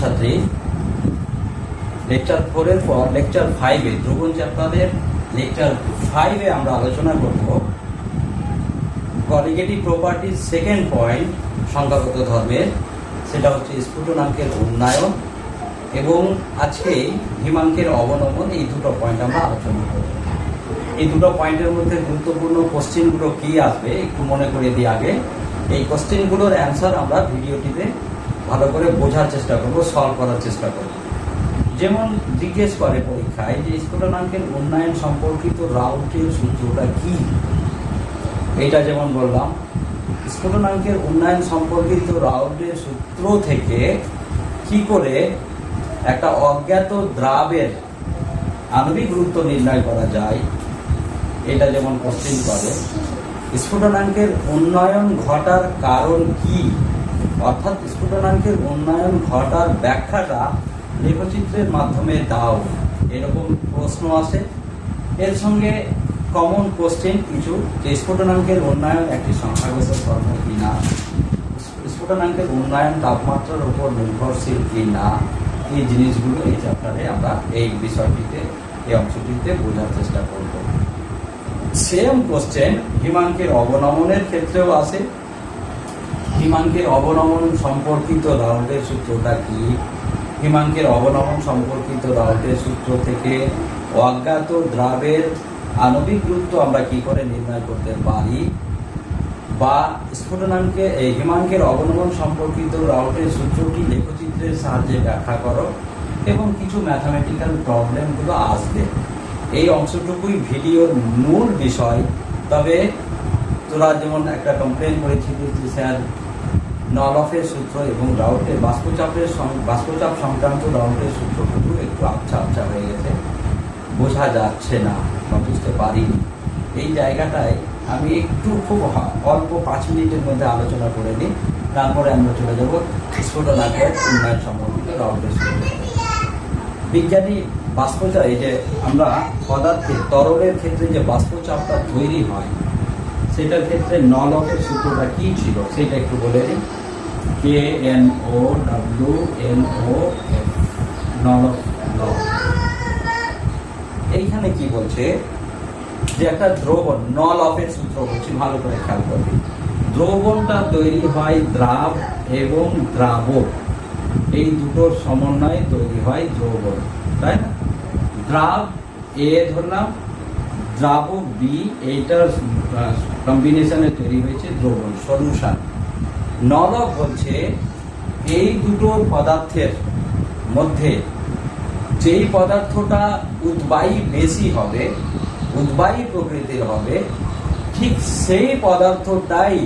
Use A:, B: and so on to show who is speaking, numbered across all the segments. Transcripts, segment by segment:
A: ছাত্রছাত্রী, লেকচার 4 এর পর লেকচার 5 এ দ্রবণ চ্যাপ্টারের লেকচার 5 এ আমরা আলোচনা করব কলিগেটিভ প্রপার্টির সেকেন্ড পয়েন্ট সংখ্যাগত ধর্মের, সেটা হচ্ছে স্ফুটনাঙ্কের উন্নয়ন এবং আজকে হিমাঙ্কের অবনমন। এই দুটো পয়েন্ট আমরা আলোচনা করব। এই দুটো পয়েন্টের মধ্যে গুরুত্বপূর্ণ কোশ্চেনগুলো কি আসবে একটু মনে করে দিই আগে। এই কোশ্চেনগুলোর অ্যান্সার আমরা ভিডিওটিতে ভালো করে বোঝার চেষ্টা করব, সলভ করার চেষ্টা করব। যেমন জিজ্ঞেস করে পরীক্ষায় যে স্ফুটনাঙ্কের উন্নয়ন সম্পর্কিত রাউটের সূত্রটা কি। এটা যেমন বললাম, স্ফুটনাঙ্কের উন্নয়ন সম্পর্কিত রাউটের সূত্র থেকে কি করে একটা অজ্ঞাত দ্রাবের আণবিক গুরুত্ব নির্ণয় করা যায়, এটা যেমন কোশ্চেন করে। স্ফুটনাঙ্কের উন্নয়ন ঘটার কারণ কি, অর্থাৎ স্ফুটনাঙ্কের উন্নয়ন ঘটার ব্যাখ্যাটা লেখচিত্রের মাধ্যমে দাও, এরকম প্রশ্ন আসে। এর সঙ্গে কমন কোশ্চেন কিছু, যে স্ফুটনাঙ্কের উন্নয়ন একটি সংখ্যাগত ধর্ম কিনা, স্ফুটনাঙ্কের উন্নয়ন তাপমাত্রার উপর নির্ভরশীল কিনা, এই জিনিসগুলো এই চ্যাপ্টারে আমরা এই বিষয়টিতে, এই অংশটিতে বোঝার চেষ্টা করব। সেম কোশ্চেন হিমাঙ্কের অবনমনের ক্ষেত্রেও আসে। হিমাঙ্কের অবনমন সম্পর্কিত রাউটের সূত্রটা কি, হিমাঙ্কের অবনমন সম্পর্কিত রাউটের সূত্র থেকে অজ্ঞাত দ্রাবের আণবিক গুরুত্ব আমরা কি করে নির্ণয় করতে পারি, বা স্ফুটনাঙ্কে এই হিমাঙ্কের অবনমন সম্পর্কিত রাউটের সূত্রটি লেখচিত্রের সাহায্যে ব্যাখ্যা করো, এবং কিছু ম্যাথামেটিক্যাল প্রবলেমগুলো আসবে। এই অংশটুকুই ভিডিওর মূল বিষয়। তবে তোরা যেমন একটা কমপ্লেন করেছিলি যে স্যার নলফের সূত্র এবং রাউটের বাষ্পচাপ সংক্রান্ত রাউটের সূত্রটুকু একটু আবছা আবছা হয়ে গেছে, বোঝা যাচ্ছে না বা বুঝতে পারিনি। এই জায়গাটায় আমি একটু খুব অল্প 5 মিনিটের মধ্যে আলোচনা করে নিই, তারপরে আমরা চলে যাব স্ফুটনাঙ্কের উন্নয়ন সম্পর্কিত রাউটের সূত্র। বিজ্ঞানী বাষ্পচাপ, এই যে আমরা পদার্থের তরলের ক্ষেত্রে যে বাষ্পচাপটা তৈরি হয়, সেটার ক্ষেত্রে নলফের সূত্রটা কি ছিল সেটা একটু বলে দিই। KNOWNOF, নলফ ল। এইখানে কি বলছে যে একটা দ্রবণ, নলফের সূত্র বলছি, ভালো করে খেয়াল করবি। দ্রবণটা তৈরি হয় দ্রাব এবং দ্রাবক, এই দুটোর সমন্বয়ে তৈরি হয় দ্রবণ, তাই না? দ্রাব এ ধরলাম, দ্রাবক বি, এইটার কম্বিনেশনে তৈরি হয়েছে দ্রবণ, সলিউশন। নলক বলছে এই দুটো পদার্থের মধ্যে যেই পদার্থটা উদ্বায়ী বেশি হবে, উদ্বায়ী প্রকৃতির হবে, ঠিক সেই পদার্থটাই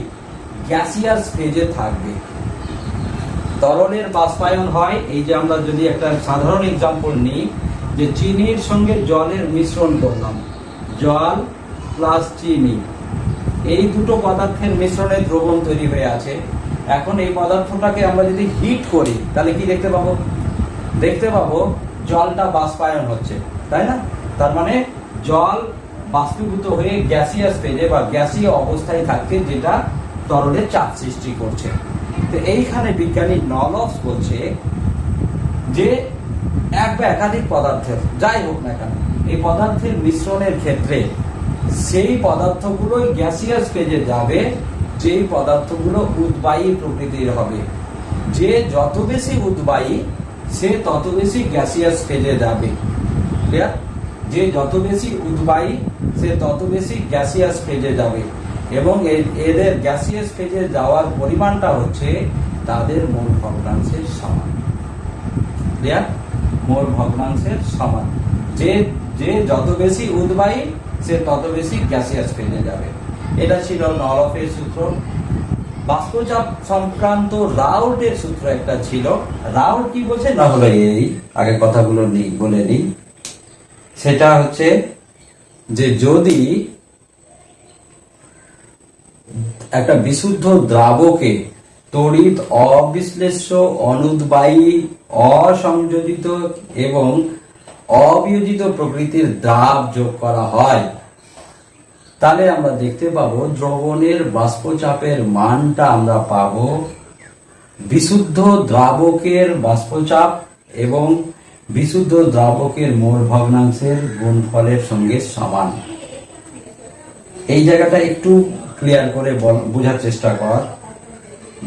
A: গ্যাসিয়াস ফেজে থাকবে। তরলের বাষ্পায়ন হয়, এই যে আমরা যদি একটা সাধারণ এক্সাম্পল নিই, যে চিনির সঙ্গে জলের মিশ্রণ করলাম, জল প্লাস চিনি, এই দুটো পদার্থের মিশ্রণে দ্রবণ তৈরি হয়ে আছে। এখন এই পদার্থটাকে আমরা যদি হিট করি, তাহলে কি দেখতে পাবো? দেখতে পাবো জলটা বাষ্পায়ন হচ্ছে, তাই না? তার মানে জল বাষ্পীভূত হয়ে গ্যাসিয়াস ফেজে বা গ্যাসীয় অবস্থায় থাকছে, যেটা তরলের চাপ সৃষ্টি করছে। তো এইখানে বিজ্ঞানী নলফস বলছে যে এক বা একাধিক পদার্থের, যাই হোক না কেন, এই পদার্থের মিশ্রণের ক্ষেত্রে সেই পদার্থগুলোই গ্যাসিয়াস ফেজে যাবে, যেই পদার্থগুলো উদ্বায়ী প্রকৃতির হবে। যে যত বেশি উদ্বায়ী, সে তত বেশি গ্যাসিয়াস ফেজে যাবে। ক্লিয়ার? যে যত বেশি উদ্বায়ী, সে তত বেশি গ্যাসিয়াস ফেজে যাবে, এবং এদের গ্যাসিয়াস ফেজে যাওয়ার পরিমাণটা হচ্ছে তাদের মোল ভগ্নাংশের সমান। ক্লিয়ার? মোল ভগ্নাংশের সমান। যে যত বেশি উদ্বায়ী, সে তত বেশি গ্যাসিয়াস ফেজে যাবে। এটা ছিল নলফের সূত্র। বাষ্পচাপ সংক্রান্ত রাউটের সূত্র একটা ছিল। রাউট কি বলছে না, হলো এই আগে কথাগুলো বলে নিই। সেটা হচ্ছে যে যদি একটা বিশুদ্ধ দ্রাবকে তড়িৎ অবিশ্লেষ্য, অনুদ্বায়ী, অসংযোজিত এবং অবিয়োজিত প্রকৃতির দ্রাব যোগ করা হয়, তাহলে আমরা দেখতে পাবো দ্রবণের বাষ্পচাপের মানটা আমরা পাবো বিশুদ্ধ দ্রাবকের বাষ্পচাপ এবং বিশুদ্ধ দ্রাবকের মোল ভগ্নাংশের গুণফলের সঙ্গে সমান। এই জায়গাটা একটু ক্লিয়ার করে বোঝার চেষ্টা কর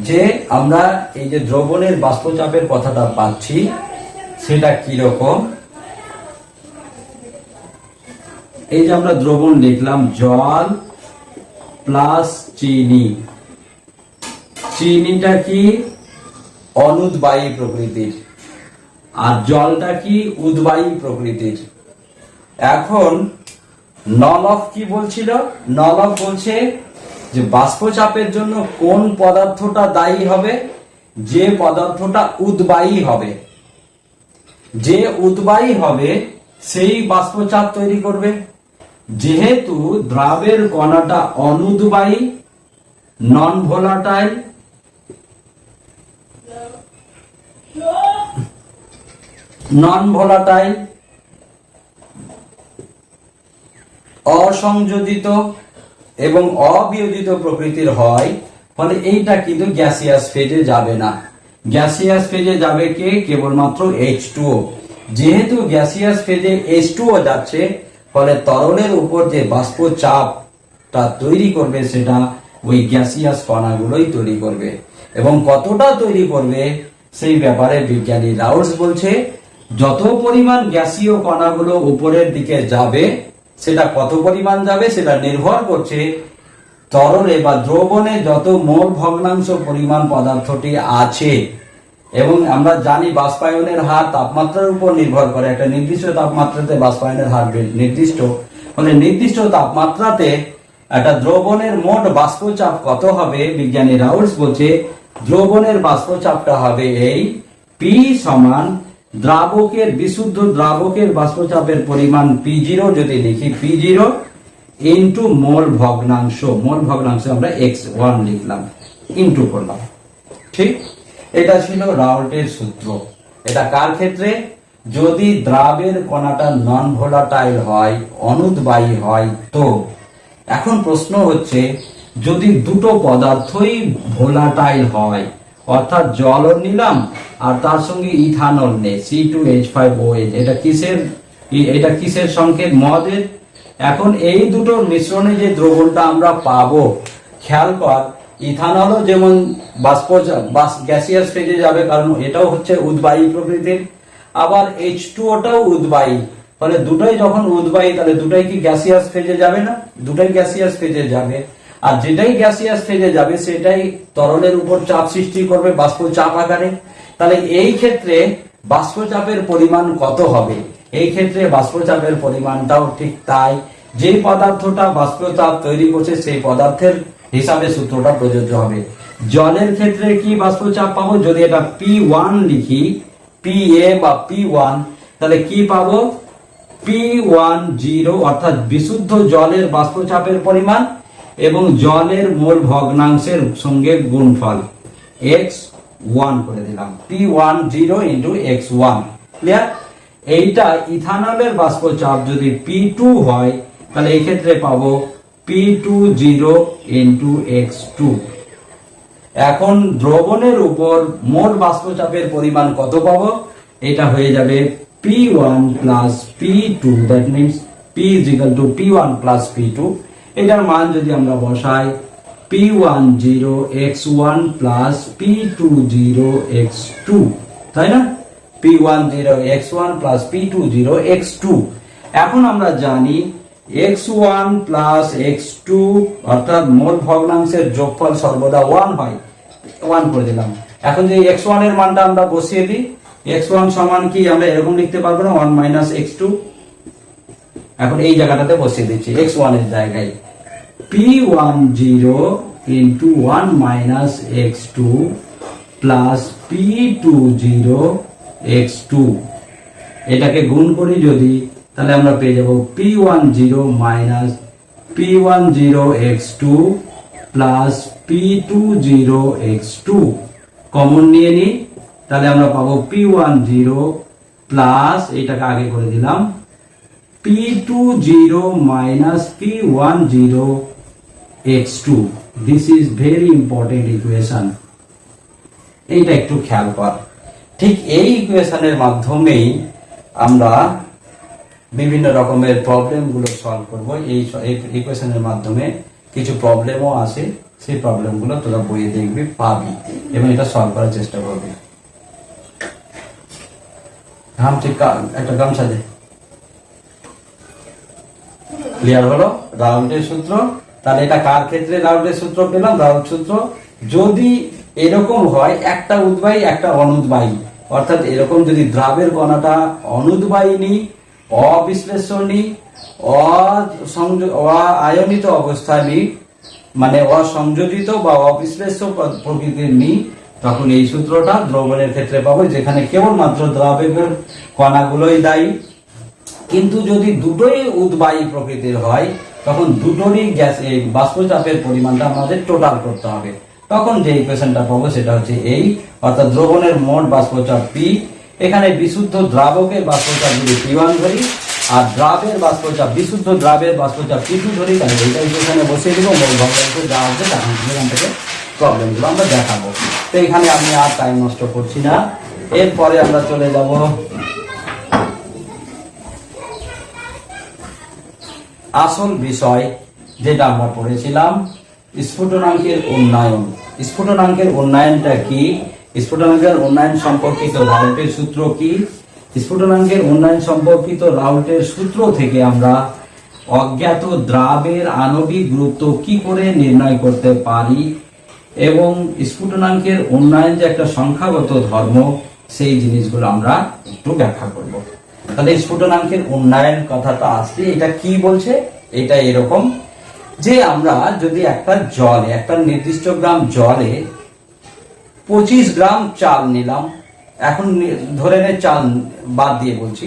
A: যে আমরা এই যে দ্রবণের বাষ্পচাপের কথাটা পাচ্ছি সেটা কি রকম। এই যে আমরা দ্রবণ লিখলাম জল প্লাস চিনি। চিনিটা কি অনুদ্বায়ী প্রকৃতির আর জলটা কি উদ্বায়ী প্রকৃতির। এখন নলফ কি বলছিল? নলফ বলছে যে বাষ্পচাপের জন্য কোন পদার্থটা দায়ী হবে? যে পদার্থটা উদ্বায়ী হবে। যে উদ্বায়ী হবে সেই বাষ্পচাপ তৈরি করবে। যেহেতু দ্রাবের কণাটা অনুদ্বায়ী, নন ভোলাটাইল, অসংযোজিত এবং অবিয়োজিত প্রকৃতির হয়, ফলে এইটা কিন্তু গ্যাসিয়াস ফেজে যাবে না। গ্যাসিয়াস ফেজে যাবে কে? কেবলমাত্র H2O। যেহেতু গ্যাসিয়াস ফেজে H2O যাচ্ছে, ফলে তরলের উপর যে বাষ্প চাপটা তৈরি করবে সেটা ওই গ্যাসিয়াস কণাগুলোই তৈরি করবে। এবং কতটা তৈরি করবে সেই ব্যাপারে বিজ্ঞানী রাউলস বলছে যত পরিমাণ গ্যাসীয় কণাগুলো উপরের দিকে যাবে, সেটা কত পরিমাণ যাবে সেটা নির্ভর করছে তরলে বা দ্রবণে যত মোল ভগ্নাংশ পরিমাণ পদার্থটি আছে। এবং আমরা জানি বাষ্পায়নের হার তাপমাত্রার উপর নির্ভর করে। একটা নির্দিষ্ট তাপমাত্রাতে বাষ্পায়নের হার নির্দিষ্ট, মানে নির্দিষ্ট তাপমাত্রাতে একটা দ্রবণের মোট বাষ্পচাপ কত হবে? বিজ্ঞানী রাউলস বলছে দ্রবণের বাষ্পচাপটা হবে এই পি সমান দ্রাবকের বিশুদ্ধ দ্রাবকের বাষ্পচাপের পরিমাণ P0 যদি লিখি, P0 ইন্টু মোল ভগ্নাংশ। মোল ভগ্নাংশ আমরা x1 লিখলাম, ইন্টু করলাম। ঠিক, এটা ছিল রাউল্টের সূত্র। এটা কার ক্ষেত্রে? যদি দ্রাবের কণাটা নন ভোলাটাইল হয়, অনুদ্বায়ী হয়। তো এখন প্রশ্ন হচ্ছে যদি দুটো পদার্থই ভোলাটাইল হয়, অর্থাৎ জল নিলাম আর তার সঙ্গে ইথানল নে C2H5OH, এটা কিসের সংকেত? মদের। এখন এই দুটোর মিশ্রণে যে দ্রবণটা আমরা পাবো, খেয়াল কর ইথানলও যেমন গ্যাসিয়াস ফেজে যাবে, কারণ এটাও হচ্ছে উদ্বায়ী প্রকৃতির, আবার H2Oটাও উদ্বায়ী। ফলে দুটোই যখন উদ্বায়ী, তাহলে দুটোই কি গ্যাসিয়াস ফেজে যাবে না? দুটোই গ্যাসিয়াস ফেজে যাবে। আর যেটাই গ্যাসিয়াস ফেজে যাবে সেটাই তরলের উপর চাপ সৃষ্টি করবে বাষ্প চাপ আকারে। তাহলে এই ক্ষেত্রে বাষ্পচাপের পরিমাণ কত হবে? এই ক্ষেত্রে বাষ্পচাপের পরিমাণটাও ঠিক তাই। যে পদার্থটা বাষ্পচাপ তৈরি করছে সেই পদার্থের হিসাবে সূত্রটা প্রযোজ্য হবে। জলের ক্ষেত্রে কি বাষ্পচাপ পাবো? যদি এটা P1 লিখি, PA বা P1, তাহলে কি পাবো? P10 অর্থাৎ বিশুদ্ধ জলের বাষ্পচাপের পরিমাণ এবং জলের মোল ভগ্নাংশের সঙ্গে গুণফল x1 করে দিলাম। P10 into x1। ক্লিয়ার? এইটা ইথানলের বাষ্পচাপ যদি P2 হয়, তাহলে এই ক্ষেত্রে পাবো P20 ইন্টু x2। এখন দ্রবণের উপর মোট বাষ্পচাপের পরিমাণ কত পাবো? এটা হয়ে যাবে P1 plus P2, that means P is equal to P1 plus P2। এটার মান যদি আমরা বসাই, P10 x1 plus P20 x2, তাই না? P10 x1 plus P20 x2। এখন আমরা জানি x1 প্লাস x2 অর্থাৎ মোল ভগ্নাংশের যোগফল সর্বদা 1 হয়। 1 করে দিলাম। এখন যে x1 এর মানটা আমরা বসিয়ে দিই, x1 সমান কি আমরা এরকম লিখতে পারবো না? 1 মাইনাস x2। এখন এই জায়গাটাতে বসিয়ে দিচ্ছি x1 এর জায়গায় P10 into 1 minus x2 plus P20 x2। এটাকে গুণ করি যদি, তাহলে আমরা পেয়ে যাব P10 minus P10 x2 plus P20 x2। Common নিয়ে নিই, তাহলে আমরা পাবো P10 প্লাস, এটাকে আগে করে দিলাম, P20 minus P10 x2. This is very important equation. এইটা একটু খেয়াল কর। ঠিক এই ইকুয়েশনের মাধ্যমেই আমরা বিভিন্ন রকমের প্রবলেম গুলো সলভ করবো। এই ইকুয়েশনের মাধ্যমে কিছু প্রবলেমও আসে, সেই প্রবলেম গুলো তোরা বইয়ে দেখবি, পাবি এবং এটা সলভ করার চেষ্টা করবি। একটা গামছা দে। ক্লিয়ার হলো রাউল্টের সূত্র? তাহলে এটা কার ক্ষেত্রে রাউল্টের সূত্র পেলাম? রাউল্ট সূত্র যদি এরকম হয়, একটা উদ্বায়ী একটা অনুদ্বায়ী, অর্থাৎ এরকম যদি দ্রাবের কণাটা অনুদ্বায়ী নি, অবিশ্লেষ্য নি, আয়নিত অবস্থায় নি, মানে অসংযোজিত বা অবিশ্লেষ্য প্রকৃতির নি, তখন এই সূত্রটা দ্রবণের ক্ষেত্রে পাবো, যেখানে কেবলমাত্র দ্রাবকের কণাগুলোই দায়ী। কিন্তু যদি দুটোই উদ্বায়ী প্রকৃতির হয়, তখন দুটোরই গ্যাস এই বাষ্পচাপের পরিমাণটা আমাদের টোটাল করতে হবে। তখন যে ইকুয়েশনটা পাবো সেটা হচ্ছে এই, অর্থাৎ দ্রবণের মোট বাষ্পচাপ P। এখানে বিশুদ্ধ দ্রাবকের বাষ্পচাপ যদি P1 ধরি, আর দ্রাবের বাষ্পচাপ, বিশুদ্ধ দ্রাবের বাষ্পচাপ P2 ধরি, তাহলে এইটা ইকুয়েশনে বসিয়ে দিব। মোট ভগ্নাংশ যা হচ্ছে তখন সেখান থেকে প্রবলেমগুলো আমরা দেখাবো। তো এখানে আমি আর টাইম নষ্ট করছি না, এরপরে আমরা চলে যাব আসল বিষয়, যেটা আমরা পড়েছিলাম স্ফুটনাঙ্কের উন্নয়ন। স্ফুটনাঙ্কের উন্নয়নটা কি? স্ফুটনাঙ্কের উন্নয়ন সম্পর্কিত রাউল্টের সূত্র কি? স্ফুটনাঙ্কের উন্নয়ন সম্পর্কিত রাউল্টের সূত্র থেকে আমরা অজ্ঞাত দ্রাবের আণবিক গুরুত্ব কি করে নির্ণয় করতে পারি, এবং স্ফুটনাঙ্কের উন্নয়ন যে একটা সংখ্যাগত ধর্ম, সেই জিনিসগুলো আমরা একটু ব্যাখ্যা করব। তাহলে স্ফুটনাঙ্কের উন্নয়ন কথাটা আসছে, এটা কি বলছে? এটা এরকম যে আমরা যদি একটা জলে, একটা নির্দিষ্ট গ্রাম জলে 25 গ্রাম চাল নিলাম, এখন ধরে নে চাল বাদ দিয়ে বলছি,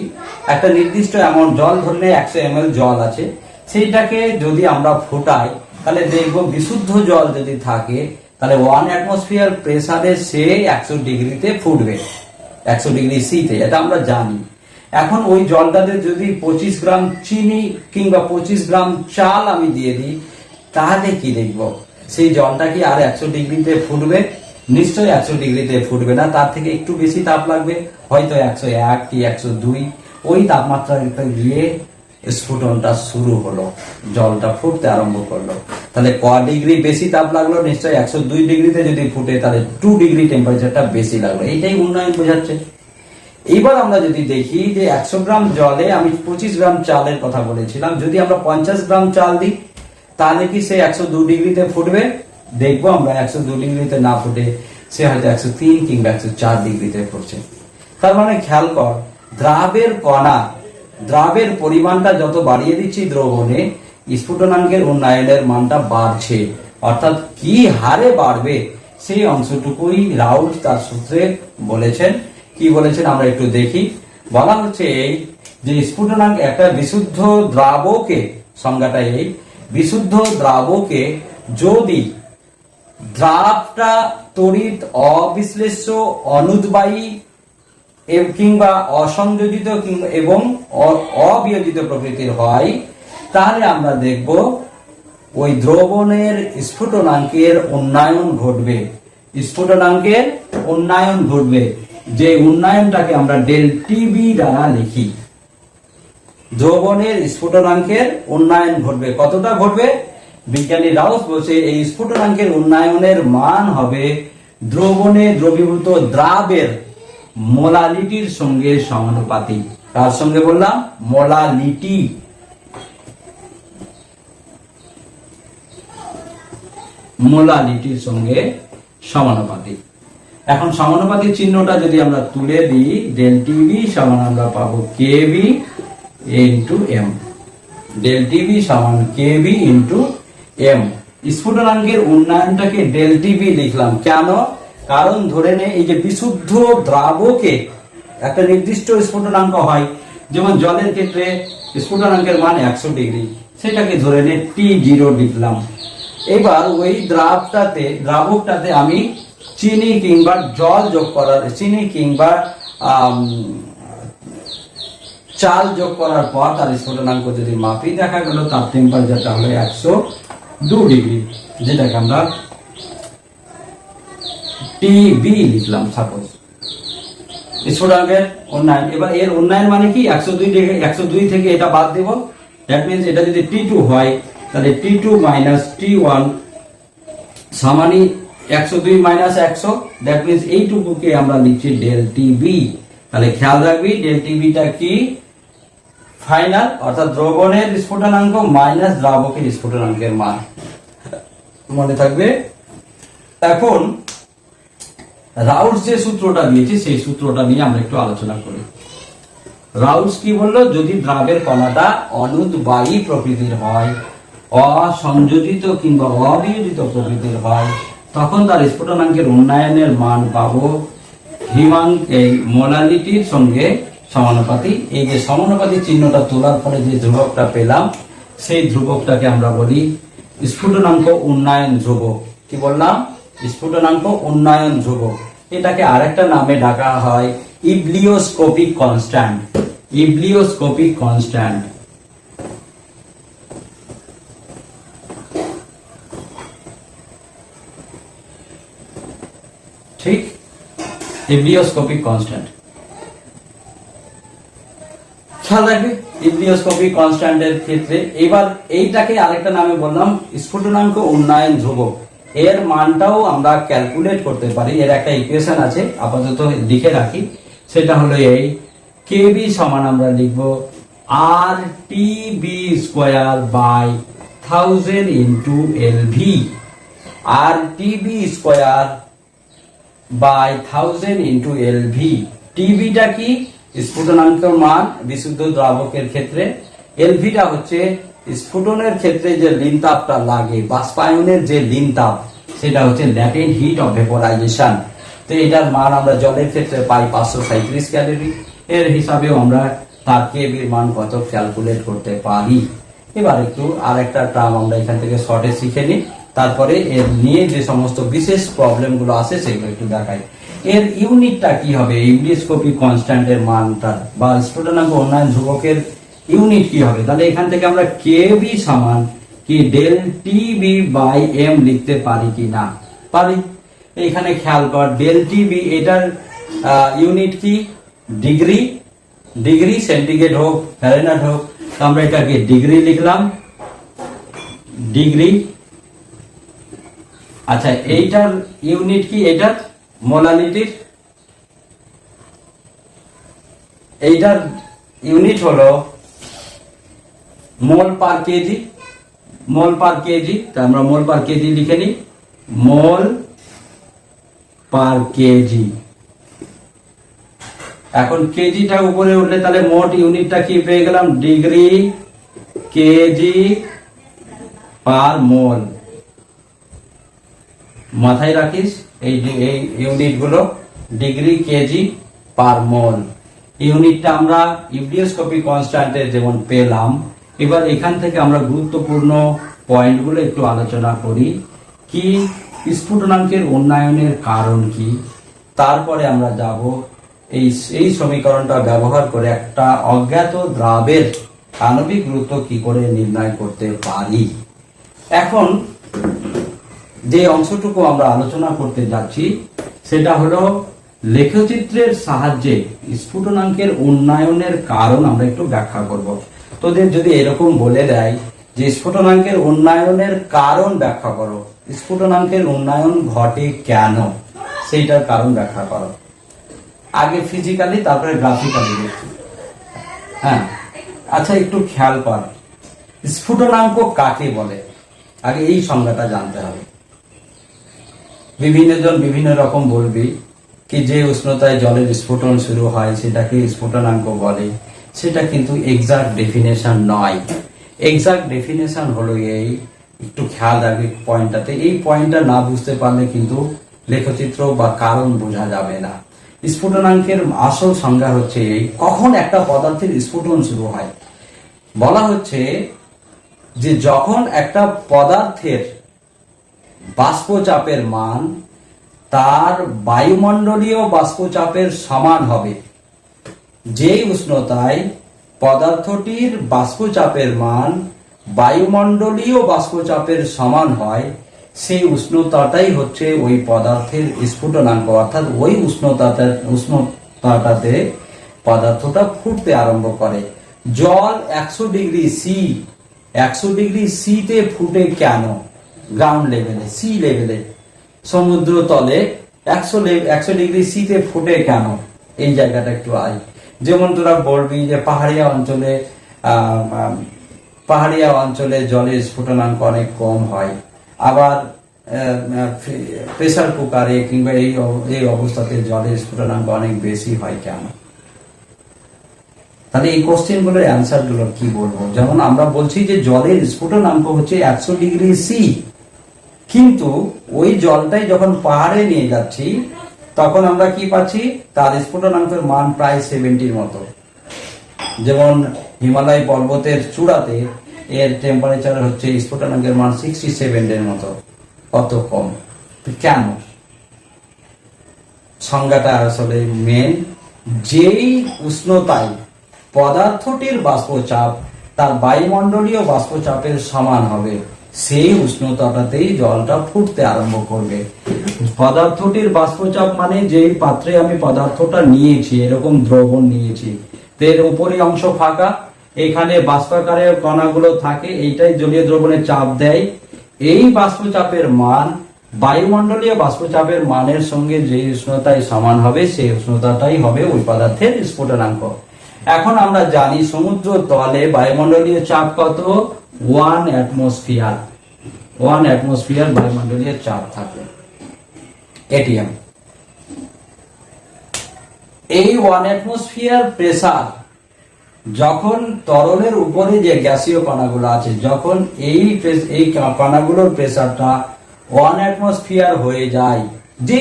A: একটা নির্দিষ্ট অ্যামাউন্ট জল, ধরে নে 100 ml জল আছে, সেইটাকে যদি আমরা ফোটাই, তাহলে দেখবো বিশুদ্ধ জল যদি থাকে, তাহলে 1 অ্যাটমসফিয়ার প্রেসারে সে 100 ডিগ্রিতে ফুটবে, 100 ডিগ্রি সিতে, এটা আমরা জানি। এখন ওই জলটাতে যদি 25 গ্রাম চিনি কিংবা 25 গ্রাম চাল আমি দিয়ে দিই, তাহলে কি দেখবো? সেই জলটা কি আর 100 ডিগ্রিতে ফুটবে? নিশ্চয়ই 100 ডিগ্রিতে ফুটবে না, তার থেকে একটু বেশি তাপ লাগবে, হয়তো 101 কি 102। ওই তাপমাত্রাটা গিয়ে স্ফুটনটা শুরু হলো, জলটা ফুটতে আরম্ভ করলো। তাহলে ক ডিগ্রি বেশি তাপ লাগলো? নিশ্চয়ই 102 ডিগ্রিতে যদি ফুটে, তাহলে 2 ডিগ্রি টেম্পারেচারটা বেশি লাগলো। এইটাই উন্নয়ন বোঝাচ্ছে। এবার আমরা যদি দেখি যে 100 গ্রাম জলে আমি 25 গ্রাম চালের কথা বলেছিলাম, যদি আমরা 50 গ্রাম চাল দিই, তাহলে কি সে 102 ডিগ্রিতে ফুটবে? দেখবো আমরা 102 ডিগ্রিতে না ফুটে সে হয়তো 103 কিংবা 104 ডিগ্রিতে ফুটছে। তার মানে খেয়াল কর, দ্রাবের কণা, দ্রাবের পরিমাণটা যত বাড়িয়ে দিচ্ছি দ্রবণে, স্ফুটনাঙ্কের উন্নয়নের মানটা বাড়ছে। অর্থাৎ কি হারে বাড়বে সেই অংশটুকুই রাউল্ট তার সূত্রে বলেছেন। কি বলেছেন আমরা একটু দেখি। বলা হচ্ছে এই যে স্ফুটনাঙ্ক একটা বিশুদ্ধ দ্রাবকে, সংজ্ঞাটা এই, বিশুদ্ধ দ্রাবকে যদি দ্রাবটা তড়িৎ অবিশ্লেষ্য, অনুদ্বায়ী কিংবা অসংযোজিত এবং অবিয়োজিত প্রকৃতির হয়, তাহলে আমরা দেখব ওই দ্রবণের স্ফুটনাঙ্কের উন্নয়ন ঘটবে। স্ফুটনাঙ্কের উন্নয়ন ঘটবে, যে উন্নয়নটাকে আমরা ΔTB দ্বারা লিখি। দ্রবণের স্ফুটনাঙ্কের উন্নয়ন ঘটবে। কতটা ঘটবে? বিজ্ঞানী রাউস বলছে এই স্ফুটনাঙ্কের উন্নয়নের মান হবে দ্রবণে দ্রবীভূত দ্রাবের মোলালিটির সঙ্গে সমানুপাতিক। কার সঙ্গে বললাম? মোলালিটি। মোলালিটির সঙ্গে সমানুপাতিক। এখন সমানুপাতিক চিহ্নটা যদি আমরা তুলে দিই, ΔTB সমান আমরা পাবো KB ইন্টু M। ΔTB সমান KB ইন্টু M। স্ফুটনাঙ্কের উন্নয়নটাকে ΔTB লিখলাম কেন? কারণ ধরে নে এই যে বিশুদ্ধ দ্রাবকে একটা নির্দিষ্ট স্ফুটনাঙ্ক হয়, যেমন জলের ক্ষেত্রে স্ফুটনাঙ্কের মান 100 ডিগ্রি, সেটাকে ধরে নে T0 লিখলাম। এবার ওই দ্রাবকটাতে আমি চিনি কিংবা জল যোগ করার, চিনি কিংবা চাল যোগ করার পর তার স্ফুটনাঙ্ক যদি মাপি, দেখা গেল তার টেম্পারেচারটা হলো 102 ডিগ্রি, যেটাকে আমরা টিবি লিখলাম সাপোজ স্ফুটনাঙ্কের উন্নয়ন। এবার এর উন্নয়ন মানে কি 102 থেকে এটা বাদ দেব, দ্যাট মিন্স এটা যদি T2 হয় তাহলে T2 মাইনাস T1 সমানই 102 মাইনাস 100, দ্যাট মিন্স এইটুকুকে আমরা লিখছি ডেল টিবি। তাহলে খেয়াল রাখবি ডেল টিবিটা কি ফাইনাল অর্থাৎ দ্রবণের স্ফুটনাঙ্ক মাইনাস দ্রাবকের স্ফুটনাঙ্কের মান, মনে থাকবে। এখন রাউলস যে সূত্রটা দিয়েছে সেই সূত্রটা নিয়ে আমরা একটু আলোচনা করি। রাউলস কি বললো, যদি দ্রাবের কণাটা অনুদ্বায়ী প্রকৃতির হয়, অসংযোজিত কিংবা অবিয়োজিত প্রকৃতির হয়, তখন তার স্ফুটনাঙ্কের উন্নয়নের মান পাবো হিমাঙ্ক এই মোলালিটির সঙ্গে সমানুপাতি। এই যে সমানুপাতি চিহ্নটা তোলার পরে যে ধ্রুবকটা পেলাম সেই ধ্রুবকটাকে আমরা বলি স্ফুটনাঙ্ক উন্নয়ন ধ্রুবক। কি বললাম? স্ফুটনাঙ্ক উন্নয়ন ধ্রুবক। এটাকে আরেকটা নামে ডাকা হয় ইবলিওস্কোপিক কনস্ট্যান্ট। ইবলিওস্কোপিক কনস্ট্যান্ট। ঠিক, ইবলিওস্কোপিক কনস্ট্যান্ট খেয়াল রাখবে ইবলিওস্কোপিক কনস্ট্যান্টের ক্ষেত্রে। এবার এইটাকে আরেকটা নামে বললাম স্ফুটনাঙ্ক উন্নয়ন ধ্রুবক। এর মানটাও আমরা ক্যালকুলেট করতে পারি। এর একটা ইকুয়েশন আছে, আপাতত লিখে রাখি। সেটা হলো এই কেবি সমান আমরা লিখবো আর Tb square by 1000 into Lv. আর Tb square by 1000 into Lv. টিবিটা কি? স্ফুটনাঙ্কের মান বিশুদ্ধ দ্রাবকের ক্ষেত্রে। এলভিটা হচ্ছে স্ফুটনের ক্ষেত্রে যে লিন তাপটা লাগে, বাষ্পায়নের যে লিন তাপ, সেটা হচ্ছে ল্যাটেন্ট হিট অফ ভেপোরাইজেশন। তো এটার মান আমরা জলের ক্ষেত্রে পাই 537 ক্যালোরি। এর হিসাবেও আমরা তার কেবির মান কত ক্যালকুলেট করতে পারি। এবার একটু আরেকটা টার্ম আমরা এখান থেকে শর্টে শিখে নিই, তারপরে এর নিয়ে যে সমস্ত বিশেষ প্রবলেম গুলো আছে সেগুলো একটু দেখাই। এর ইউনিটটা কি হবে? ইবলিওস্কোপিক কনস্ট্যান্টের মানটা বা স্ফুটনাঙ্ক উন্নয়ন ধ্রুবকের ইউনিট কি হবে? তাহলে এখান থেকে আমরা কেবি সমান কি ডেল টিবি বাই এম লিখতে পারি কি না? পারি। এখানে খেয়াল কর ডেল টিবি এটার ইউনিট কি? ডিগ্রি। ডিগ্রি সেন্টিগ্রেড হোক ফ্যারেনহাইট হোক, আমরা এটাকে ডিগ্রি লিখলাম, ডিগ্রি। আচ্ছা, এইটার ইউনিট কি? এটার মোলালিটির এইটার ইউনিট হলো মোল পার কেজি। মোল পার কেজি, তা আমরা মোল পার কেজি লিখে নিই, মোল পার কেজি। এখন কেজিটা উপরে উঠলে তাহলে মোট ইউনিটটা কি পেয়ে গেলাম? ডিগ্রি কেজি পার মোল। মাথায় রাখিস এই ইউনিট গুলো, ডিগ্রি কেজি পার মোল। ইউনিটটা আমরা ইবলিওস্কোপিক কনস্ট্যান্টের যেমন পেলাম। এবার এখান থেকে আমরা গুরুত্বপূর্ণ পয়েন্টগুলো একটু আলোচনা করি। কি স্ফুটনাঙ্কের উন্নয়নের কারণ কি, তারপরে আমরা যাব এই সমীকরণটা ব্যবহার করে একটা অজ্ঞাত দ্রাবের আণবিক গুরুত্ব কি করে নির্ণয় করতে পারি। এখন যে অংশটুকু আমরা আলোচনা করতে যাচ্ছি সেটা হলো লেখচিত্রের সাহায্যে স্ফুটনাঙ্কের উন্নয়নের কারণ আমরা একটু ব্যাখ্যা করব। তোদের যদি এরকম বলে দেয় যে স্ফুটনাঙ্কের উন্নয়নের কারণ ব্যাখ্যা করো, স্ফুটনাঙ্কের উন্নয়ন ঘটে কেন, সেইটার কারণ ব্যাখ্যা করো। আগে ফিজিক্যালি তারপরে গ্রাফিক্যালি দেখছি। হ্যাঁ, আচ্ছা একটু খেয়াল কর স্ফুটনাঙ্ক কাকে বলে। আগে এই সংজ্ঞাটা জানতে হবে। বিভিন্ন জন বিভিন্ন রকম বলবি কি যে উষ্ণতায় জলের স্ফুটন শুরু হয় সেটাকে স্ফুটনাঙ্ক বলে। সেটা কিন্তু এক্সাক্ট ডেফিনেশন নয়। এক্সাক্ট ডেফিনেশন হলো এই, একটু খেয়াল রাখবি পয়েন্টটাতে। এই পয়েন্টটা না বুঝতে পারলে কিন্তু লেখচিত্র বা কারণ বোঝা যাবে না। স্ফুটনাঙ্কের আসল সংজ্ঞা হচ্ছে এই, কখন একটা পদার্থের স্ফুটন শুরু হয়। বলা হচ্ছে যে যখন একটা পদার্থের বাষ্পচাপের মান তার বায়ুমণ্ডলীয় বাষ্পচাপের সমান হবে। যেই উষ্ণতায় পদার্থটির বাষ্পচাপের মান বায়ুমণ্ডলীয় বাষ্পচাপের সমান হয় সেই উষ্ণতাটাই হচ্ছে ওই পদার্থের স্ফুটনাঙ্ক, অর্থাৎ ওই উষ্ণতাটাতে পদার্থটা ফুটতে আরম্ভ করে। জল 100 ডিগ্রি সিতে ফুটে কেন? গ্রাউন্ড লেভেলে, সি লেভেলে, সমুদ্র তলে 100 ডিগ্রি সিতে ফুটে কেন? এই জায়গাটা একটু আই। যেমন তোরা বলবি যে পাহাড়িয়া অঞ্চলে জলের স্ফুটনাঙ্ক অনেক কম হয়, আবার প্রেসার কুকারে কিংবা এই অবস্থাতে জলের স্ফুটনাঙ্ক অনেক বেশি হয় কেন? তাহলে এই কোশ্চেন গুলোর অ্যান্সার গুলো কি বলবো? যেমন আমরা বলছি যে জলের স্ফুটনাঙ্ক হচ্ছে 100 ডিগ্রি সি, কিন্তু ওই জলটাই যখন পাহাড়ে নিয়ে যাচ্ছি তখন আমরা কি পাচ্ছি? তার স্ফুটনাঙ্কের মান প্রায় 70-র মতো। যেমন হিমালয় পর্বতের চূড়াতে এর টেম্পারেচার হচ্ছে স্ফুটনাঙ্কের মান 67-এর মতো। কত কম! কেন? সংজ্ঞাটা আসলে মেন, যেই উষ্ণতায় পদার্থটির বাষ্পচাপ তার বায়ুমণ্ডলীয় বাষ্পচাপের সমান হবে, সেই উষ্ণতাটাতেই জলটা ফুটতে আরম্ভ করবে। পদার্থটির বাষ্পচাপ মানে যেই পাত্রে আমি পদার্থটা নিয়েছি, এরকম দ্রবণ নিয়েছি, এর উপরের অংশ ফাঁকা, এখানে বাষ্পাকারে কণাগুলো থাকে, এইটাই জলীয় দ্রবণের চাপ দেয়। এই বাষ্পচাপের মান বায়ুমণ্ডলীয় বাষ্পচাপের মানের সঙ্গে যে উষ্ণতায় সমান হবে, সেই উষ্ণতাটাই হবে ওই পদার্থের স্ফুটনাঙ্ক। এখন আমরা জানি সমুদ্র তলে বায়ুমণ্ডলীয় চাপ কত? 1 অ্যাটমসফিয়ার। 1 অ্যাটমসফিয়ার বায়ুমণ্ডলীয় চাপ থাকে, এটিএম। এই 1 অ্যাটমসফিয়ার প্রেসার যখন তরলের উপরে যে গ্যাসীয় কণাগুলো আছে, যখন এই কণাগুলোর প্রেসারটা 1 অ্যাটমসফিয়ার হয়ে যায় যে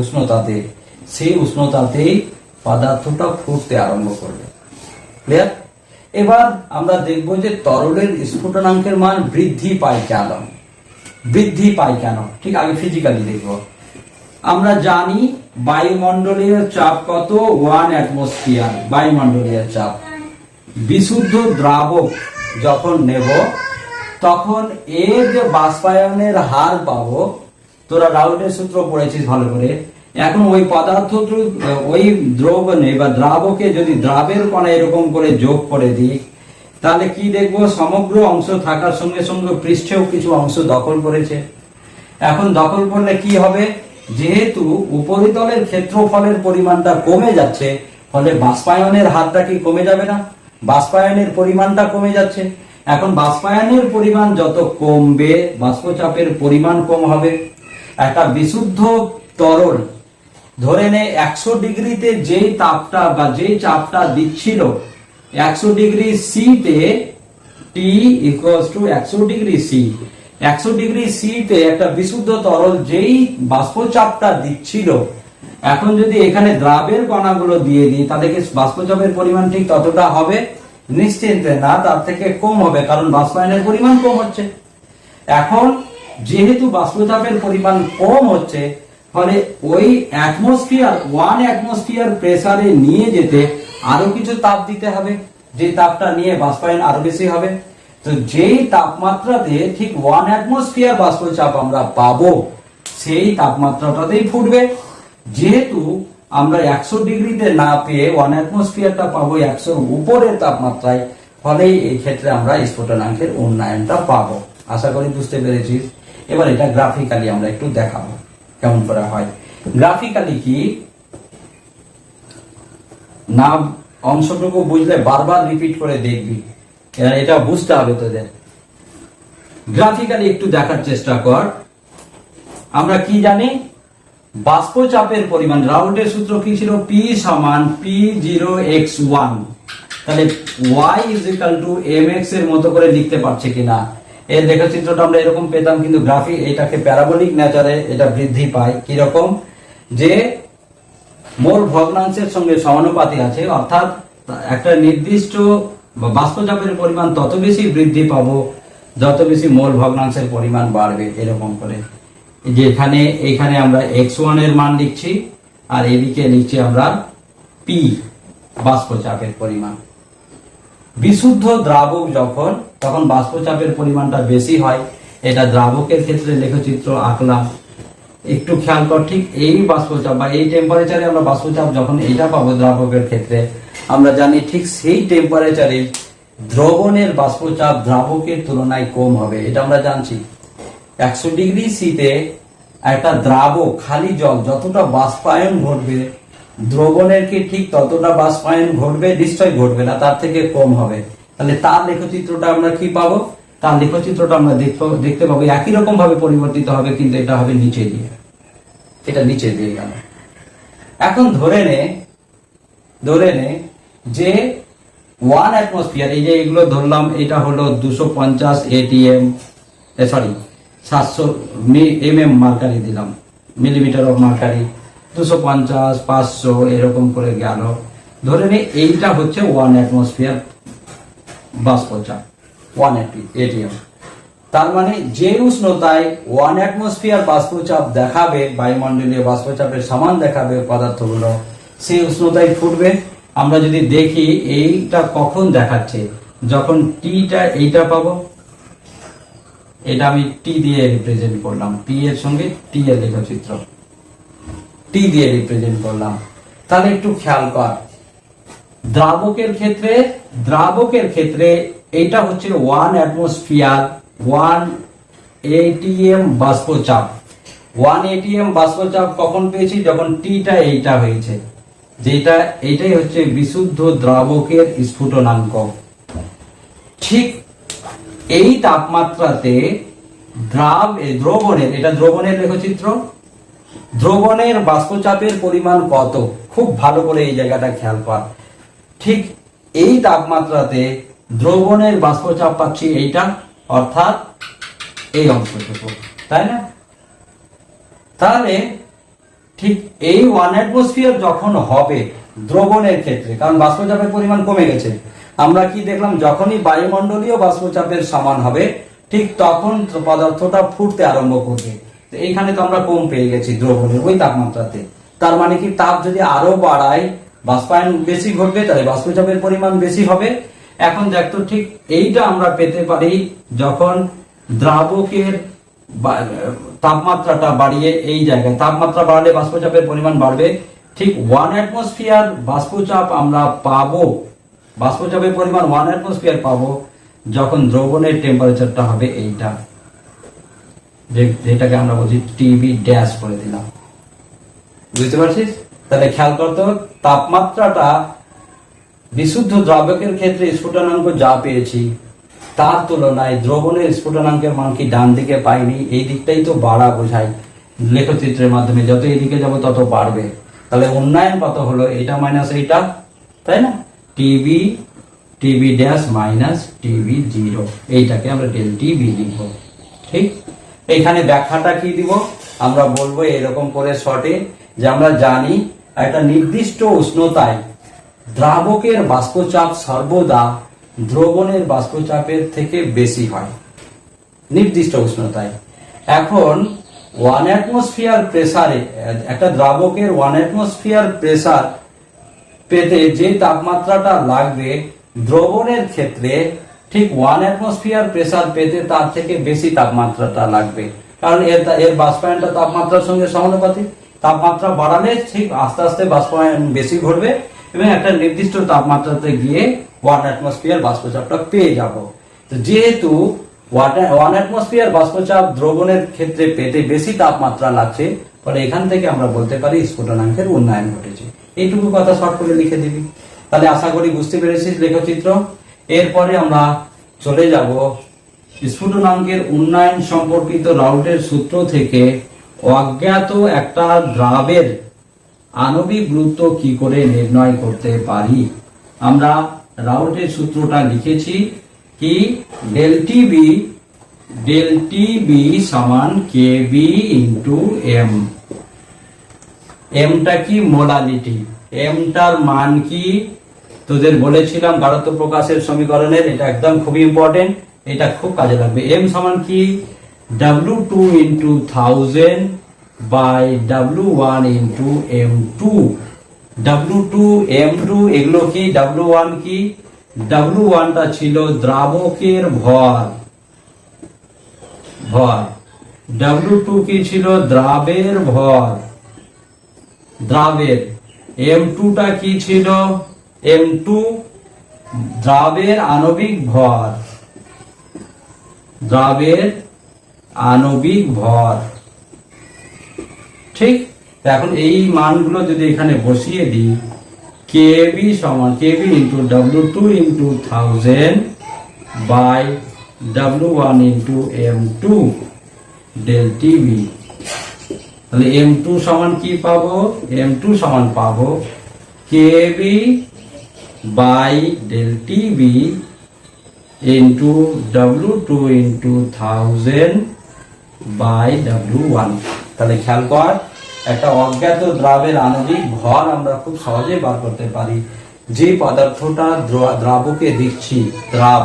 A: উষ্ণতাতে, সেই উষ্ণতাতেই পদার্থটা ফুটতে আরম্ভ করবে। ক্লিয়ার? এবার আমরা দেখব যে তরলের স্ফুটনাঙ্কের মান বৃদ্ধি পায় কেন। ঠিক আগে ফিজিক্যালি দেখব। আমরা জানি বায়ুমণ্ডলীয় চাপ কত? 1 অ্যাটমসফিয়ার বায়ুমণ্ডলীয় চাপ। বিশুদ্ধ দ্রাবক যখন নেব তখন এর যে বাষ্পায়নের হার পাবো, তোরা রাউলের সূত্র পড়েছিস ভালো করে। এখন ওই পদার্থ, ওই দ্রবণে বা দ্রাবকে যদি দ্রাবের কণা এরকম করে যোগ করে দিই, তাহলে কি দেখবো? সমগ্র অংশ থাকার সঙ্গে সঙ্গে পৃষ্ঠেও কিছু অংশ দখল করেছে। এখন দখল করলে কি হবে? যেহেতু উপরিতলের ক্ষেত্রফলের পরিমাণটা কমে যাচ্ছে, ফলে বাষ্পায়নের হারটা কি কমে যাবে না? বাষ্পায়নের পরিমাণটা কমে যাচ্ছে। এখন বাষ্পায়নের পরিমাণ যত কমবে, বাষ্পচাপের পরিমাণ কম হবে। একটা বিশুদ্ধ তরল ধরে নে 100 ডিগ্রিতে যেই তাপটা বা যেই চাপটা দিচ্ছিল, 100 ডিগ্রি সি তে T equals to 100 degree C. 100 degree C তে একটা বিশুদ্ধ তরল যেই বাষ্পচাপটা দিচ্ছিল, এখন যদি এখানে দ্রাবের কণাগুলো দিয়ে দিই, তাহলে কি বাষ্পচাপের পরিমাণ ঠিক ততটা হবে? নিশ্চিন্তে না, তার থেকে কম হবে, কারণ বাষ্পায়নের পরিমাণ কম হচ্ছে। এখন যেহেতু বাষ্পচাপের পরিমাণ কম হচ্ছে, ফলে ওই অ্যাটমসফিয়ার 1 অ্যাটমসফিয়ার প্রেসারে নিয়ে যেতে আরো কিছু তাপ দিতে হবে, যে তাপটা নিয়ে বাষ্পায়ন আরো বেশি হবে। তো যেই তাপমাত্রাতে ঠিক 1 অ্যাটমসফিয়ার বাষ্পচাপ আমরা পাবো, সেই তাপমাত্রাটাতেই ফুটবে। যেহেতু আমরা 100 ডিগ্রিতে না পেয়ে 1 অ্যাটমসফিয়ারটা পাবো 100 উপরের তাপমাত্রায়, ফলে এই ক্ষেত্রে আমরা স্ফুটনাঙ্কের উন্নয়নটা পাবো। আশা করি বুঝতে পেরেছিস। এবার এটা গ্রাফিক্যালি আমরা একটু দেখাবো কেমন করে হয়। গ্রাফিক্যালি কি না, অংশটুকু বুঝলে বারবার রিপিট করে দেখবি, এটা বুঝতে হবে তোদের। গ্রাফিক্যালি একটু দেখার চেষ্টা কর। আমরা কি জানি? বাষ্পচাপের পরিমাণ, রাউল্টের সূত্র কি ছিল? P সমান P0x1। তাহলে y is equal to mx এর মতো করে লিখতে পারছে কিনা? এর রেখাচিত্রটা আমরা এরকম পেতাম, কিন্তু গ্রাফি এটাকে প্যারাবোলিক নেচারে এটা বৃদ্ধি পায়। কি রকম? যে মোল ভগ্নাংশের সঙ্গে সমানুপাতি আছে, অর্থাৎ একটা নির্দিষ্ট বাষ্পচাপের পরিমাণ তত বেশি বৃদ্ধি পাবো যত বেশি মোল ভগ্নাংশের পরিমাণ বাড়বে। এরকম করে যে এখানে আমরা x1 এর মান লিখছি, আর এদিকে লিখছি আমরা p বাষ্পচাপের পরিমাণ। বিশুদ্ধ দ্রাবক তখন বাষ্পচাপের পরিমাণটা বেশি হয়, এটা দ্রাবকের ক্ষেত্রে লেখচিত্র আঁকলাম। একটু খেয়াল কর, ঠিক এই বাষ্পচাপ বা এই টেম্পারেচারে আমরা বাষ্পচাপ যখন এইটা পাবো দ্রাবকের ক্ষেত্রে, আমরা জানি ঠিক সেই টেম্পারেচারে দ্রবণের বাষ্পচাপ দ্রাবকের তুলনায় কম হবে, এটা আমরা জানছি। 100 ডিগ্রি সিতে একটা দ্রাবক খালি জল যতটা বাষ্পায়ন ঘটবে, দ্রবণের কি ঠিক ততটা বাষ্পায়ন ঘটবে? নিশ্চয় ঘটবে না, তার থেকে কম হবে। তাহলে তার লেখচিত্রটা আমরা কি পাবো? তার লেখচিত্রটা আমরা দেখতে পাবো একই রকম ভাবে পরিবর্তিত হবে, কিন্তু এটা হবে নিচে দিয়ে, এটা নিচে দিয়ে গেল। এখন ধরে নে যে 1 অ্যাটমসফিয়ার, এই যে এগুলো ধরলাম, এটা হলো 250 ATM, সরি 700 mm মার্কারি দিলাম, মিলিমিটার অফ মার্কারি, 250, 500 এরকম করে গেল। ধরে নে এইটা হচ্ছে 1 অ্যাটমসফিয়ার বাষ্পচাপ, 1 ATM। তার মানে যে উষ্ণতায় 1 অ্যাটমসফিয়ার বাষ্পচাপ দেখাবে, বায়ুমণ্ডলীয় বাষ্পচাপের সমান দেখাবে পদার্থগুলো, সেই উষ্ণতায় ফুটবে। আমরা যদি দেখি এইটা কখন দেখাচ্ছে, যখন টিটা এইটা পাবো, এটা আমি টি দিয়ে রিপ্রেজেন্ট করলাম, পি এর সঙ্গে টি এর লেখচিত্র টি দিয়ে রিপ্রেজেন্ট করলাম। তাহলে একটু খেয়াল কর, দ্রাবকের ক্ষেত্রে এটা হচ্ছে 1 অ্যাটমসফিয়ার 1 ATM বাষ্পচাপ। 1 ATM বাষ্পচাপ কখন পেয়েছি? যখন টিটা এইটা হয়েছে, যেটা এইটাই হচ্ছে বিশুদ্ধ দ্রাবকের স্ফুটনাঙ্ক। ঠিক এই তাপমাত্রাতে দ্রবণের, এটা দ্রবণের লেখচিত্র, দ্রবণের বাষ্পচাপের পরিমাণ কত? খুব ভালো করে এই জায়গাটা খেয়াল কর। ঠিক এই তাপমাত্রাতে দ্রবণের বাষ্পচাপ পাচ্ছি এইটা, অর্থাৎ এই অংশটুকু, তাই না? তাহলে ঠিক এই 1 অ্যাটমসফিয়ার যখন হবে দ্রবণের ক্ষেত্রে, কারণ বাষ্পচাপের পরিমাণ কমে গেছে, আমরা কি দেখলাম? যখনই বায়ুমণ্ডলীয় বাষ্পচাপের সমান হবে, ঠিক তখন পদার্থটা ফুটতে আরম্ভ করবে। এইখানে তো আমরা কম পেয়ে গেছি দ্রবণের ওই তাপমাত্রাতে। তার মানে কি, তাপ যদি আরো বাড়ায়, বাষ্পায়ন বেশি ঘটবে, তাহলে বাষ্পচাপের পরিমাণ বেশি হবে। এখন দেখতো, ঠিক এইটা আমরা পেতে পারি যখন দ্রাবকের তাপমাত্রাটা বাড়িয়ে এই জায়গায়, তাপমাত্রা বাড়লে বাষ্পচাপের পরিমাণ বাড়বে। ঠিক 1 অ্যাটমসফিয়ার বাষ্পচাপ আমরা পাবো, বাষ্পচাপের পরিমাণ 1 অ্যাটমসফিয়ার পাবো যখন দ্রবণের টেম্পারেচারটা হবে এইটা, যেটাকে আমরা বলছি টিবি ড্যাশ করে দিলাম। বুঝতে পারছিস? তাহলে খেয়াল করতে, তাপমাত্রাটা বিশুদ্ধ দ্রাবকের ক্ষেত্রে স্ফুটনাঙ্ক যা পেয়েছি, তার তুলনায় দ্রবণের স্ফুটনাঙ্কের মান কি ডান দিকে পাইনি? এই দিকটাই তো বাড়া বোঝায় লেখচিত্রের মাধ্যমে, যত এদিকে যাব তত বাড়বে। তাহলে উন্নয়ন কত হলো? এটা মাইনাস এইটা, তাই না? টিবি ড্যাশ মাইনাস টিবি 0, এইটাকে আমরা ডেল টিবি লিখবো। ঠিক, এইখানে ব্যাখ্যাটা কি দিব? আমরা বলবো এরকম করে শর্টে, যে আমরা জানি একটা নির্দিষ্ট উষ্ণতায় দ্রাবকের বাষ্পচাপ সর্বদা দ্রবণের বাষ্পচাপের থেকে বেশি হয়, নির্দিষ্ট উষ্ণতায়। এখন 1 অ্যাটমসফিয়ার প্রেসারে, একটা দ্রাবকের 1 অ্যাটমসফিয়ার প্রেসার পেতে যে তাপমাত্রাটা লাগবে, দ্রবণের ক্ষেত্রে ঠিক 1 অ্যাটমসফিয়ার প্রেসার পেতে তার থেকে বেশি তাপমাত্রাটা লাগবে, কারণ এর বাষ্পায়নটা তাপমাত্রার সঙ্গে সমানুপাতিক। তাপমাত্রা বাড়ালে ঠিক আস্তে আস্তে বাষ্পায়ন বেশি ঘটবে, এবং একটা নির্দিষ্ট তাপমাত্রাতে গিয়ে 1 অ্যাটমসফিয়ার বাষ্পচাপটা পেয়ে যাব। তো যেহেতু 1 অ্যাটমসফিয়ার বাষ্পচাপ দ্রবণের ক্ষেত্রে পেতে বেশি তাপমাত্রা লাগছে, ফলে এখান থেকে আমরা বলতে পারি স্ফুটনাঙ্কের উন্নয়ন ঘটেছে। এইটুকু কথা শর্ট করে লিখে দিবি। তাহলে আশা করি বুঝতে পেরেছিস লেখচিত্র। এরপরে আমরা চলে যাব স্ফুটনাঙ্কের উন্নয়ন সম্পর্কিত রাউটের সূত্র থেকে অজ্ঞাত একটা দ্রাবের আণবিক গুরুত্ব কি করে নির্ণয় করতে পারি। আমরা রাউটের সূত্রটা লিখেছি কি, ডেল টিবি সমান কেবি ইন্টু এম। এমটা কি? মোলালিটি। এমটার মান কি? তোদের বলেছিলাম গাঢ়ত্ব প্রকাশের সমীকরণের, এটা একদম খুবই ইম্পর্টেন্ট, এটা খুব কাজে লাগবে। এম সমান কি? W2 into 1000 by W1 into M2। W2 M2 এগুলো কি? W1 কি? W1টা ছিল দ্রাবকের ভর, ভর। W2 কি ছিল? দ্রাবের ভর, দ্রাবের। M2টা কি ছিল? M2 দ্রাবের আণবিক ভর, দ্রাবের আণবিক ভর। ঠিক, এখন এই মানগুলো যদি এখানে বসিয়ে দিই, KB সমান KB into W2 into 1000 by W1 into M2 del TB, তাহলে M2 সমান কি পাবো? M2 সমান পাবো KB by del TB into W2 into 1000 by W1। তাহলে খেয়াল কর, একটা অজ্ঞাত দ্রাবের আণবিক ভর আমরা খুব সহজে বার করতে পারি। যে পদার্থটা দ্রাবকে দিচ্ছি, দ্রাব,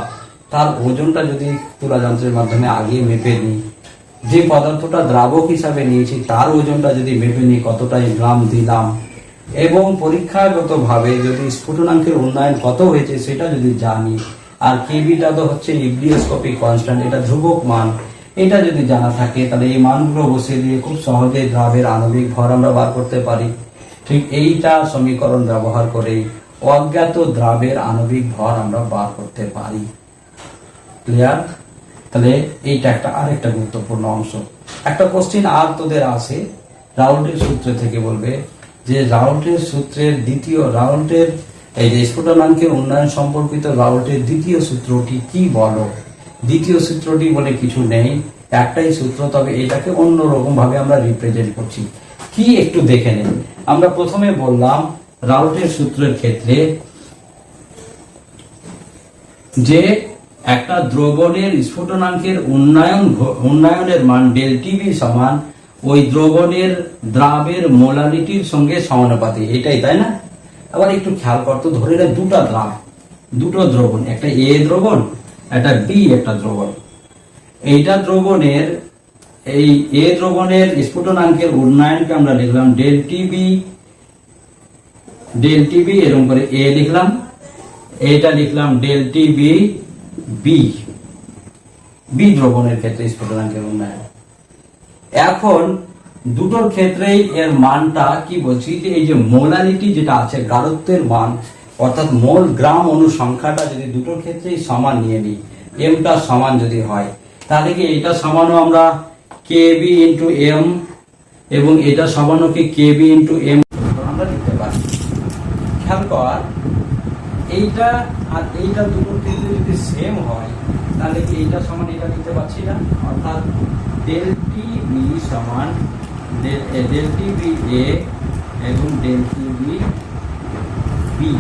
A: তার ওজনটা যদি তুলা যন্ত্রের মাধ্যমে আগে মেপে নিই, যে পদার্থটা দ্রাবক হিসাবে নিয়েছি তার ওজনটা যদি মেপে নিই কতটা গ্রাম দিলাম, এবং পরীক্ষাগতভাবে যদি স্ফুটনাঙ্কের উন্নয়ন কত হয়েছে সেটা যদি জানি, আর কেবিটা তো হচ্ছে ইবলিওস্কোপিক কনস্ট্যান্ট, এটা ধ্রুবক মান, এটা যদি জানা থাকে তাহলে এই মানগুলো বসিয়ে দিয়ে খুব সহজে দ্রাবের আণবিক ভর আমরা বার করতে পারি। ঠিক এইটা সমীকরণ ব্যবহার করেই অজ্ঞাত দ্রাবের আণবিক ভর আমরা বার করতে পারি। ক্লিয়ার? তাহলে এইটা একটা আরেকটা গুরুত্বপূর্ণ অংশ। একটা কোশ্চিন আর তোদের আছে, রাউল্টের সূত্র থেকে বলবে যে রাউল্টের সূত্রের দ্বিতীয়, রাউল্টের এই যে স্ফুটনাঙ্কের উন্নয়ন সম্পর্কিত রাউল্টের দ্বিতীয় সূত্রটি কি বলো। দ্বিতীয় সূত্রটি বলে কিছু নেই, একটাই সূত্র, তবে এটাকে অন্যরকম ভাবে আমরা রিপ্রেজেন্ট করছি। কি একটু দেখে নেন। আমরা প্রথমে বললাম রাউল্টের সূত্রের ক্ষেত্রে যে একটা দ্রবণের স্ফুটনাঙ্কের উন্নয়নের মান ডেল টিবি সমান ওই দ্রবণের দ্রাবের মোলারিটির সঙ্গে সমানুপাতি, এটাই, তাই না? আবার একটু খেয়াল করতো, ধরে নে দুটো দ্রাব, দুটো দ্রবণ, একটা A দ্রবণ, একটা B একটা দ্রবণ। এইটা দ্রবণের, এই A দ্রবণের স্ফুটনাঙ্কের উন্নয়নকে আমরা লিখলাম ডেল টিবি এরকম করে A লিখলাম, এটা লিখলাম ডেল টিবি বি দ্রবণের ক্ষেত্রে স্ফুটনাঙ্কের উন্নয়ন। এখন দুটোর ক্ষেত্রেই এর মানটা কি বলছি, যে এই যে মোলারিটি যেটা আছে, গাঢ়ত্বের মান, অর্থাৎ মোল গ্রাম অণু সংখ্যাটা যদি দুটোর ক্ষেত্রেই সমান নিয়ে নিই, এমটা সমান যদি হয়, তাহলে কি এটা সমানও আমরা KB ইন্টু এম, এবং এটা সমানও কি KB ইন্টু এম আমরা লিখতে পারি। খেয়াল কর, এইটা আর এইটা দুটোর ক্ষেত্রে যদি সেম হয় তাহলে কি এইটা সমান এটা লিখতে পারছি না, অর্থাৎ ডেল টিবি সমান ডেল টিবি এ এবং ডেল টিবি বি।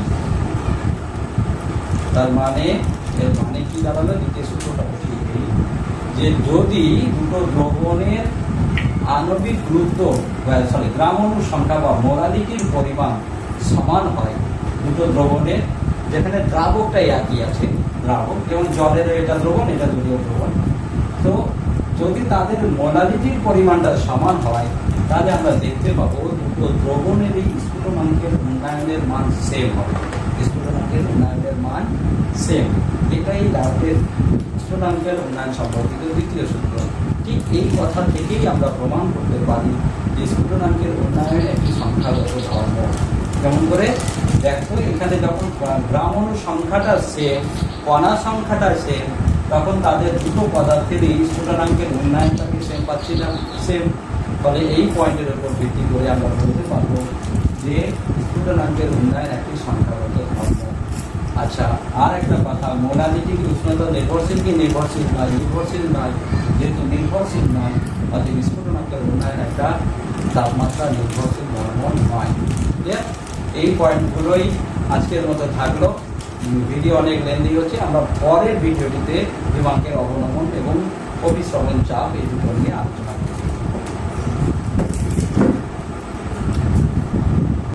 A: তার মানে এর মানে কি দাঁড়ালো, দ্বিতীয় সূত্রটা ঠিক যে যদি দুটো দ্রবণের আণবিক গুরুত্ব, সরি গ্রাম অণুর সংখ্যা বা মোলারিটির পরিমাণ সমান হয় দুটো দ্রবণের, যেখানে দ্রাবকটাই একই আছে, দ্রাবক যেমন জলের এটা দ্রবণ, এটা জলীয় দ্রবণ, তো যদি তাদের মোলারিটির পরিমাণটা সমান হয় তাহলে আমরা দেখতে পাবো দুটো দ্রবণের এই স্ফুটনাঙ্কের উন্নয়নের মান সেম হবে, স্ফুটনাঙ্কের উন্নয়নের মান সেম। এটাই রাউল্টের স্ফুটনাঙ্কের উন্নয়ন সম্পর্কিত দ্বিতীয় সূত্র। ঠিক এই কথা থেকেই আমরা প্রমাণ করতে পারি যে স্ফুটনাঙ্কের উন্নয়নের একটি সংখ্যাগত ধর্ম। যেমন করে দেখো, এখানে যখন গ্রাম অণু সংখ্যাটা সেম, কণা সংখ্যাটা সেম, তখন তাদের দুটো পদার্থেরই স্ফুটনাঙ্কের উন্নয়নটাকে সেম পাচ্ছিলাম, সেম। ফলে এই পয়েন্টের উপর ভিত্তি করে আমরা বলতে পারবো যে স্ফুটনাঙ্কের উন্নয়ন একটি সংখ্যাগত ধর্ম। আচ্ছা, আর একটা কথা, মোলারিটি কি উষ্ণতা নির্ভরশীল কি নির্ভরশীল নয়? নির্ভরশীল নয়। যেহেতু নির্ভরশীল নয়, অর্থাৎ স্ফুটনাঙ্কের উন্নয়ন একটা তাপমাত্রা নির্ভরশীল ধর্ম নয়। এই পয়েন্টগুলোই আজকের মতো থাকলো। ভিডিও অনেক লেন্দি হচ্ছে, আমরা পরের ভিডিওটিতে হিমাঙ্কের অবনমন এবং অভিশ্রবণ চাপ এই দুটো নিয়ে আলোচনা